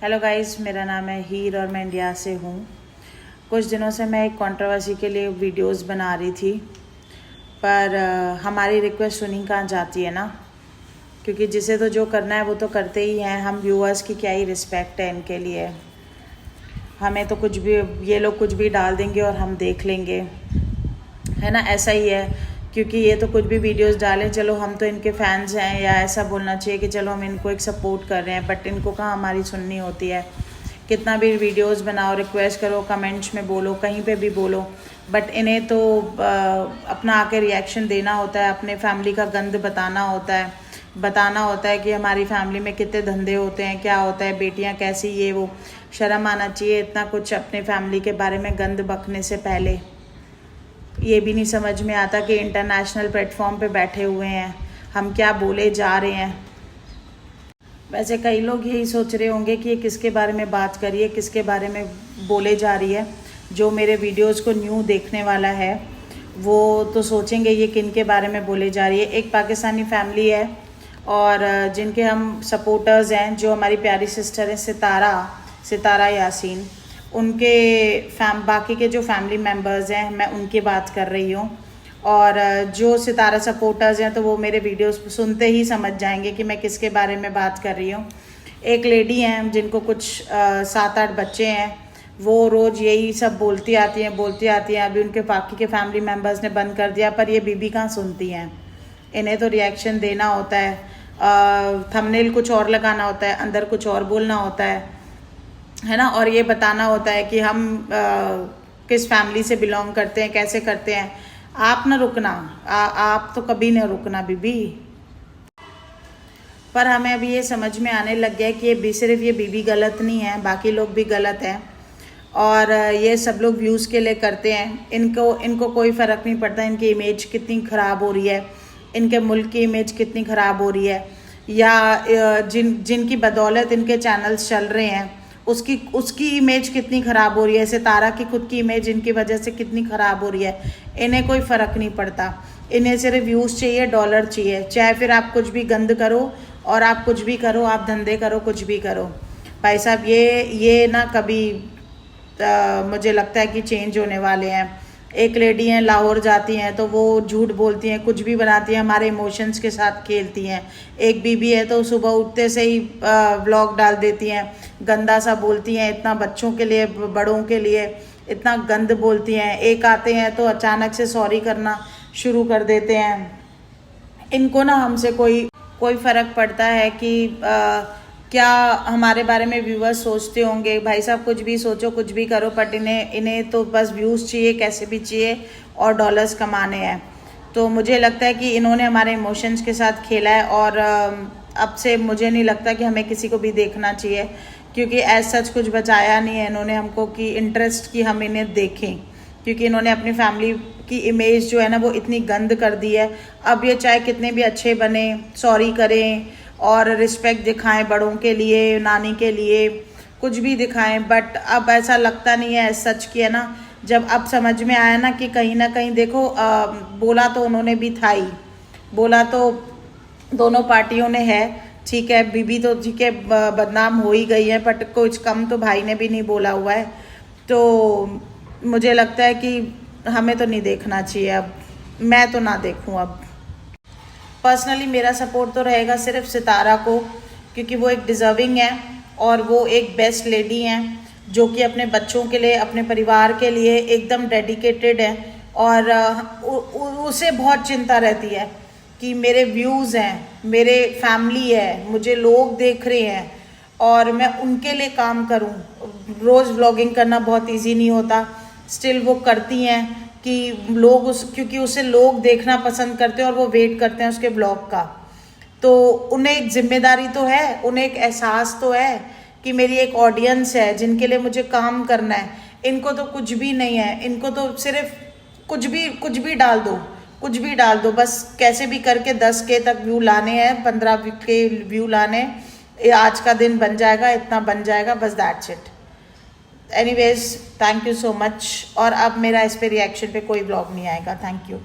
Hello guys, मेरा नाम है हीर और मैं इंडिया से हूँ। कुछ दिनों से मैं एक कंट्रोवर्सी के लिए वीडियोस बना रही थी, पर हमारी रिक्वेस्ट सुनी कहाँ जाती है ना, क्योंकि जिसे तो जो करना है वो तो करते ही हैं। हम व्यूअर्स की क्या ही रिस्पेक्ट है इनके लिए। हमें तो कुछ भी, ये लोग कुछ भी डाल देंगे और हम देख लेंगे, है ना। ऐसा ही है, क्योंकि ये तो कुछ भी वीडियोस डालें, चलो हम तो इनके फैंस हैं, या ऐसा बोलना चाहिए कि चलो हम इनको एक सपोर्ट कर रहे हैं। बट इनको कहाँ हमारी सुननी होती है। कितना भी वीडियोस बनाओ, रिक्वेस्ट करो, कमेंट्स में बोलो, कहीं पे भी बोलो, बट इन्हें तो अपना आके रिएक्शन देना होता है, अपने फैमिली का गंद बताना होता है कि हमारी फैमिली में कितने धंधे होते हैं, क्या होता है, बेटियां कैसी, ये वो। शर्म आना चाहिए इतना कुछ अपने फैमिली के बारे में गंद बकने से पहले। ये भी नहीं समझ में आता कि इंटरनेशनल प्लेटफॉर्म पे बैठे हुए हैं, हम क्या बोले जा रहे हैं। वैसे कई लोग यही सोच रहे होंगे कि ये किसके बारे में बात कर रही है, किसके बारे में बोले जा रही है। जो मेरे वीडियोस को न्यू देखने वाला है वो तो सोचेंगे ये किन के बारे में बोले जा रही है। एक पाकिस्तानी फैमिली है और जिनके हम सपोर्टर्स हैं, जो हमारी प्यारी सिस्टर है सितारा यासीन, उनके बाकी के जो फैमिली मेम्बर्स हैं, मैं उनकी बात कर रही हूँ। और जो सितारा सपोर्टर्स हैं तो वो मेरे वीडियोस सुनते ही समझ जाएंगे कि मैं किसके बारे में बात कर रही हूँ। एक लेडी हैं जिनको कुछ 7-8 बच्चे हैं, वो रोज़ यही सब बोलती आती हैं। अभी उनके बाकी के फैमिली मेम्बर्स ने बंद कर दिया, पर ये बीबी कहाँ सुनती हैं। इन्हें तो रिएक्शन देना होता है, थंबनेल कुछ और लगाना होता है, अंदर कुछ और बोलना होता है ना। और ये बताना होता है कि हम किस फैमिली से बिलोंग करते हैं, कैसे करते हैं। आप ना रुकना, आप तो कभी ना रुकना बीबी। पर हमें अभी ये समझ में आने लग गया है कि सिर्फ ये बीबी गलत नहीं है, बाकी लोग भी गलत हैं। और ये सब लोग व्यूज़ के लिए करते हैं। इनको कोई फ़र्क नहीं पड़ता इनकी इमेज कितनी ख़राब हो रही है, इनके मुल्क की इमेज कितनी ख़राब हो रही है, या जिनकी बदौलत इनके चैनल्स चल रहे हैं उसकी इमेज कितनी ख़राब हो रही है। सितारा की खुद की इमेज इनकी वजह से कितनी ख़राब हो रही है। इन्हें कोई फ़र्क नहीं पड़ता, इन्हें सिर्फ व्यूज़ चाहिए, डॉलर चाहिए। चाहे फिर आप कुछ भी गंद करो और आप कुछ भी करो, आप धंधे करो, कुछ भी करो। भाई साहब, ये ना कभी मुझे लगता है कि चेंज होने वाले हैं। एक लेडी हैं, लाहौर जाती हैं तो वो झूठ बोलती हैं, कुछ भी बनाती हैं, हमारे इमोशंस के साथ खेलती हैं। एक बीबी है तो सुबह उठते से ही व्लॉग डाल देती हैं, गंदा सा बोलती हैं, इतना बच्चों के लिए, बड़ों के लिए इतना गंद बोलती हैं। एक आते हैं तो अचानक से सॉरी करना शुरू कर देते हैं। इनको ना हमसे कोई फ़र्क पड़ता है कि क्या हमारे बारे में व्यूअर्स सोचते होंगे। भाई साहब, कुछ भी सोचो, कुछ भी करो, बट इन्हें तो बस व्यूज़ चाहिए, कैसे भी चाहिए, और डॉलर्स कमाने हैं। तो मुझे लगता है कि इन्होंने हमारे इमोशंस के साथ खेला है, और अब से मुझे नहीं लगता कि हमें किसी को भी देखना चाहिए, क्योंकि एज सच कुछ बचाया नहीं है इन्होंने हमको कि इंटरेस्ट की हम इन्हें देखें, क्योंकि इन्होंने अपनी फैमिली की इमेज जो है ना वो इतनी गंद कर दी है। अब ये चाहे कितने भी अच्छे बने, सॉरी करें और रिस्पेक्ट दिखाएं बड़ों के लिए, नानी के लिए, कुछ भी दिखाएं, बट अब ऐसा लगता नहीं है सच की, है ना। जब अब समझ में आया ना कि कहीं ना कहीं देखो, बोला तो उन्होंने भी था ही, बोला तो दोनों पार्टियों ने है, ठीक है। बीबी तो ठीक है, बदनाम हो ही गई है, बट कुछ कम तो भाई ने भी नहीं बोला हुआ है। तो मुझे लगता है कि हमें तो नहीं देखना चाहिए। अब मैं तो ना देखूं। अब पर्सनली मेरा सपोर्ट तो रहेगा सिर्फ सितारा को, क्योंकि वो एक डिज़र्विंग है और वो एक बेस्ट लेडी हैं, जो कि अपने बच्चों के लिए, अपने परिवार के लिए एकदम डेडिकेटेड है। और उसे बहुत चिंता रहती है कि मेरे व्यूज़ हैं, मेरे फैमिली है, मुझे लोग देख रहे हैं और मैं उनके लिए काम करूं। रोज़ व्लॉगिंग करना बहुत इजी नहीं होता, स्टिल वो करती हैं कि क्योंकि उसे लोग देखना पसंद करते हैं और वो वेट करते हैं उसके ब्लॉग का। तो उन्हें एक जिम्मेदारी तो है, उन्हें एक एहसास तो है कि मेरी एक ऑडियंस है जिनके लिए मुझे काम करना है। इनको तो कुछ भी नहीं है, इनको तो सिर्फ कुछ भी डाल दो, बस कैसे भी करके 10K तक व्यू लाने हैं, 15K व्यू लाने, आज का दिन बन जाएगा, इतना बन जाएगा, बस that's it. Anyways, thank you so much. और अब मेरा इस पे रिएक्शन पे कोई ब्लॉग नहीं आएगा। Thank you.